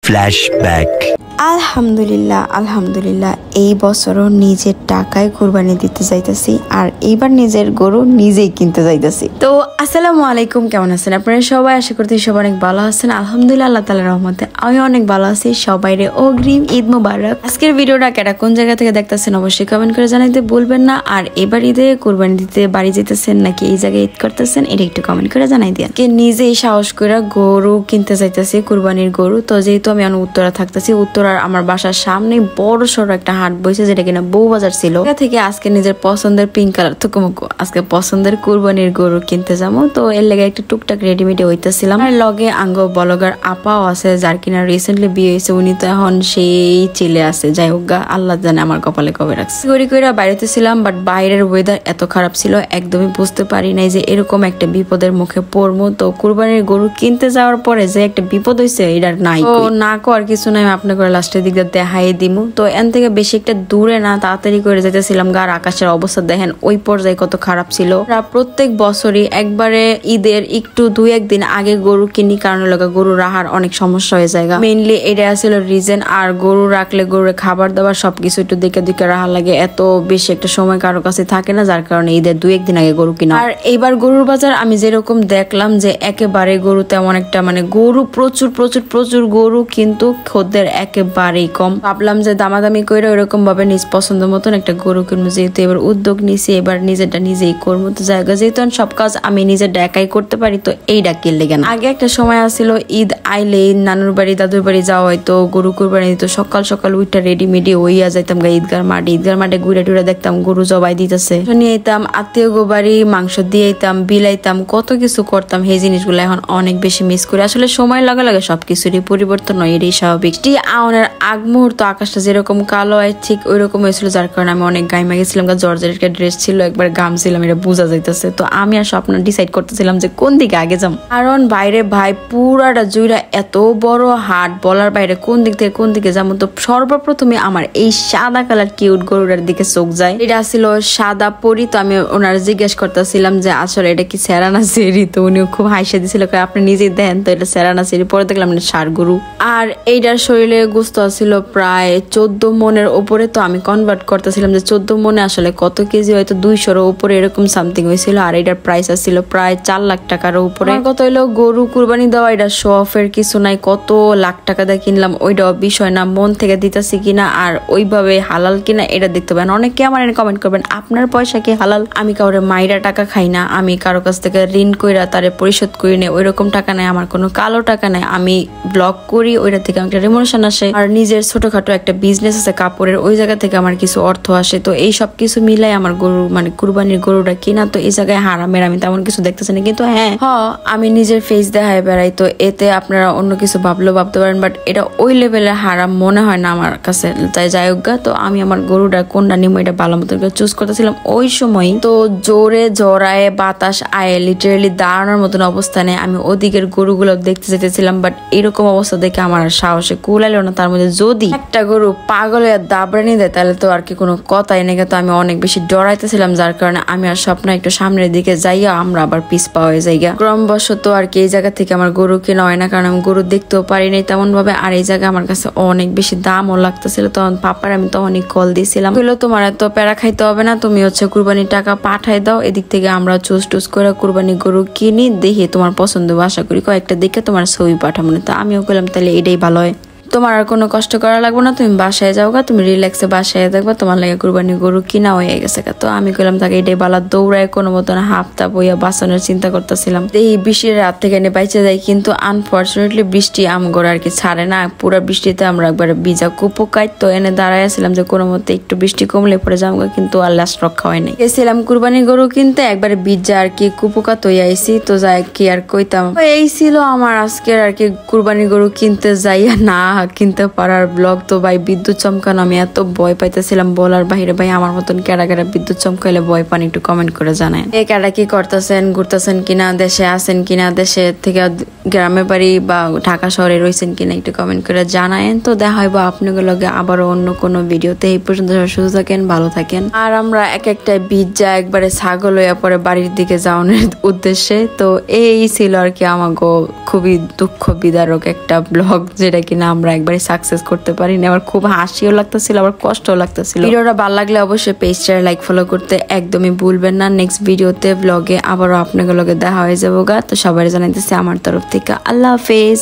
Flashback. আলহামদুলিল্লাহ আলহামদুলিল্লাহ, এই বছরও নিজের টাকায় কুরবানি দিতে যাইতেছি আর এইবার নিজের গরু নিজেই কিনতে যাইতেছি। তো আসসালামু আলাইকুম, কেমন আছেন আপনারা সবাই? আশা করতে সবাই অনেক ভালো আছেন। আলহামদুলিল্লাহ, আল্লাহ তাআলার রহমতে আমি অনেক ভালো আছি। সবাইরে অগ্রিম ঈদ মোবারক। আজকের ভিডিওটা কেটা কোন জায়গা থেকে দেখতেছেন অবশ্যই কমেন্ট করে জানাইতে ভুলবেন না। আর এবার ঈদে কুরবানি দিতে বাড়ি যেতেছেন নাকি এই জায়গায় ঈদ করতেছেন এটা একটু কমেন্ট করে জানাই দিন। কে নিজেই সাহস করে গরু কিনতে চাইতেছি, কুরবানির গরু। তো যেহেতু আমি উত্তরা থাকতেছি, উত্তরার আমার বাসার সামনে বড় সড়ো একটা হাট বসে, যেটা কিনা বউ বাজার ছিল। এটা থেকে আজকে নিজের পছন্দের পিঙ্ক কালার থুকুমুকু আজকে পছন্দের কুরবানির গরু কিনতে যাবো। তো এর লেগে একটু টুকটাক রেডিমেডে হইতেছিলাম। আর লগে আঙ্গ বলগার আপাও আছে, যার কিনা রিসেন্টলি বিয়ে হয়েছে। উনি তো এখন সেই চিলে আছে। যাই হোক গা, আল্লাহ জানে আমার কপালে কবে রাখছে। করি কইরা বাইরেতে ছিলাম, বাট বাইরের ওয়েদার এত খারাপ ছিল, একদমই বুঝতে পারি নাই যে এরকম একটা বিপদের মুখে পড়বো। তো কুরবানির গরু কিনতে যাওয়ার পরে যে একটা বিপদ হয়েছে এটার নাই, তো না কর কিছু নাই, আপনি করে লাস্টের দিক দিয়ে দেখাই দিমু। তো এন থেকে বেশি একটা দূরে না, তাড়াতাড়ি করে যেতেছিলাম। গার আকাশের অবস্থা দেখেন ওই পর্যায়ে কত খারাপ ছিল। প্রত্যেক বছরই একবারে ঈদের একটু দুই একদিন আগে গরু কিনি, কারণ লগা গরু রাহার অনেক সমস্যা হয়ে যায়। মেইনলি এটা ছিল রিজন। আর গরু রাখলে গরুর খাবার দাবার সবকিছু একটু দেখে দেখে রাখা লাগে, এত বেশি একটা সময় কারো কাছে থাকে না, যার কারণে ঈদের দুই একদিন আগে গরু কিনা। আর এইবার গরুর বাজার আমি যেরকম দেখলাম যে একেবারে গরু তেমন একটা গরু প্রচুর প্রচুর প্রচুর গরু, কিন্তু খদ্দের একেবারেই কম। ভাবলাম যে দামাদামি করে ওইরকম ভাবে নিজ পছন্দ মতন একটা গরু কিনবো। যেহেতু এবার উদ্যোগ নিছি, এবার নিজেরটা নিজেই করবো। তো জায়গা যেহেতু সব কাজ আমি নিজেরটা একাই করতে পারি, তো এইটা কিনলে কেন। আগে একটা সময় আসছিল ঈদ আইলে নানুর বাড়ি দাদুর বাড়ি যাওয়া হয়তো, গরু কুরবানি দিত। সকাল সকাল উইটা রেডিমেডি হইয়া যাইতাম গা ঈদগার মাঠে ঘুরে টুরে দেখতাম গরু জবাই দিতেছে, নিয়ে যেতাম আত্মীয় গো বাড়ি, মাংস দিয়ে যেতাম, বিলাইতাম, কত কিছু করতাম। এই জিনিসগুলো এখন অনেক বেশি মিস করি। আসলে সময় লাগে লাগে সবকিছুরই পরিবর্তন হয়, এটাই স্বাভাবিক। আওনের আগ মুহূর্ত আকাশটা যেরকম কালো হয় ঠিক ওই রকম হয়েছিল, যার কারণে আমি অনেক গাইমা গেছিলাম। জর্জের একটা ড্রেস ছিল, একবার গাম ছিলাম, এটা বোঝা যাইতেছে। তো আমি আর স্বপ্ন ডিসাইড করতেছিলাম যে কোন দিকে আগে যাম, কারণ বাইরে ভাই পুরাটা জুইরা এত বড় হাট, বলার বাইরে কোন দিক থেকে কোন দিকে যাবো। তো সর্বপ্রথমে আমার এই সাদা কালার কিউট গরুটার দিকে চোখ যায়। এটা ছিল সাদা পরি। তো আমি ওনার জিজ্ঞেস করতেছিলাম যে আসলে এটা কি সেরানা সেরি। তো উনিও খুব হাসি দিছিল, আপনি নিজেই দেখেন তো এটা সেরানা সেরি। পরে দেখলাম ষাঁড় গরু। আর এইটার শরীরে গোস্ত ছিল প্রায় 14 মনের উপরে। তো আমি কনভার্ট করতেছিলাম যে 14 মনে আসলে কত কেজি, হয়তো 200-র উপরে এরকম সামথিং হয়েছিল। আর এটার প্রাইস ছিল প্রায় 4 লাখ টাকার উপরে। কত হইলো গরু কুরবানি দেওয়া, এটা শো অফের কিছু নাই। কত লাখ টাকা দিয়ে কিনলাম ওইটাও বিষয় না, মন থেকে দিতেছি কিনা আর ওইভাবে হালাল কিনা এটা দেখতে পাবেন। অনেকে আমার কমেন্ট করবেন আপনার পয়সা কি হালাল। আমি কাউরে মাইরা টাকা খাই না, আমি কারো কাছ থেকে ঋণ কইরা তারে পরিশোধ করি না, ওইরকম টাকা নাই আমার, কোনো কালো টাকা নাই। আমি ব্লগ করি, ওইটা থেকে একটা রেমুনেশন আসে। আর নিজের ছোটখাটো একটা বিজনেস আছে কাপড়ের, ওই জায়গা থেকে আমার কিছু অর্থ আসে। তো এই সব কিছু মিলাই আমার গরু কুরবানির গরুটা কিনা। তো এই জায়গায় হারামের আমি তেমন কিছু দেখতেছি না, কিন্তু হ্যাঁ আমি নিজের ফেস দেখায় বেড়াই। তো এতে আপনারা অন্য কিছু ভাবলেও ভাবতে পারেন, বাট এটা ওই লেভেলের হারাম মনে হয় না আমার কাছে। তাই যাই হোক, তো আমি আমার গরুটা কোনটা নিবো এটা ভালো মতো চুজ করতেছিলাম ওই সময়। তো জোরে জড়ায় বাতাস আয়ে লিটারেলি দাঁড়ানোর মতন অবস্থানে আমি ওদিকের গরুগুলো দেখতে যেতেছিলাম। বাট এরকম অবস্থা দেখে আমার সাহসে কুলাইলো না। তার মধ্যে যদি একটা গরু পাগল হয়ে দাবড়ানি দেয় তাহলে তো আর কি কোনো কথাই নেই। তো আমি অনেক বেশি ডরাইতেছিলাম, যার কারণে আমি আর স্বপ্ন একটু সামনের দিকে যাইয়া আমরা আবার পিস পাওয়া হয়ে যাই। ক্রমবশত আর কি এই জায়গা থেকে আমার গরু কেনা হয় না, কারণ আমি গরু দেখতেও পারি নাই তেমন ভাবে। আর এই জায়গা আমার কাছে অনেক বেশি দামও লাগতেছিল। তখন পাপার আমি তো অনেক কল দিয়েছিলাম, বললো তোমার এত প্যারা খাইতে হবে না, তুমি কুরবানির টাকা পাঠাই দাও, এদিক থেকে আমরা চুজ টুজ করে কুরবানি গরু কিনি, দেখি তোমার পছন্দ আশা করি কয়েকটা দেখে তোমার ছবি পাঠাবো না। তো আমিও বললাম তাহলে এটাই ভালো হয়, তোমার আর কোনো কষ্ট করা লাগবে না, তুমি বাসায় যাও গা, তুমি রিল্যাক্সে বাসায় দেখবা, তোমার লাগে কুরবানি গরু কিনা হয়ে গেছে। তো আমি কইলাম তাকে এটাই বালা, দৌড়ায় কোনো মতন হাফ তাপ হইয়া বাঁচানোর চিন্তা করতেছিলাম। এই বৃষ্টির রাত থেকে এনে বাইচে যাই, কিন্তু আনফর্চুনেটলি বৃষ্টি আমগর আর কি ছাড়ে না। পুরা বৃষ্টিতে আমরা একবার ভিজা কুপোকাই। তো এনে দাঁড়াইছিলাম যে কোনো মতে একটু বৃষ্টি কমলে পরে যাবো, কিন্তু আর লাস্ট রক্ষা হয় নাই। গেছিলাম কুরবানি গরু কিনতে, একবারে ভিজা আর কি কুপোকা তৈ আইসি। তো যাই কি আর কইতাম, এই ছিল আমার আজকের আর কি কুরবানি গরু কিনতে যাইয়া না কিনতে পারার ব্লগ। তো ভাই বিদ্যুৎ চমকানো আমি এত ভয় পাইতেছিলাম বলার বাহিরে। ভাই আমার মতন কেডা কেডা বিদ্যুৎ চমকাইলে ভয় পান একটু কমেন্ট করে জানায়। এই কেডা কি করতেছেন, ঘুরতেছেন কিনা, দেশে আছেন কিনা, দেশে থেকে গ্রামে বাড়ি বা ঢাকা শহরে রয়েছেন কিনা একটু কমেন্ট করে জানায়েন। তো দেখা হইব আপনাদের লগে আবারও অন্য কোনো ভিডিওতে। এই পর্যন্ত সবাই সুস্থ থাকেন, ভালো থাকেন। আর আমরা এক একটা বিজ্জা একবারে ছাগল হইয়া পরে বাড়ির দিকে যাওয়ানোর উদ্দেশ্যে। তো এই ছিল আর কি আমাকে খুবই দুঃখ বিদারক একটা ব্লগ, যেটা কিনা আমরা আমরা একবারে সাকসেস করতে পারিনি। আমার খুব হাসিও লাগতেছিল, আবার কষ্টও লাগতেছিল। ভিডিওটা ভালো লাগলে অবশ্যই পেজটা লাইক ফলো করতে একদমই ভুলবেন না। নেক্সট ভিডিওতে ব্লগে আবারও আপনাদের লগে দেখা হয়ে যাবো গা। তো সবাই জানাইতেছি আমার তরফ থেকে আল্লাহ হাফেজ।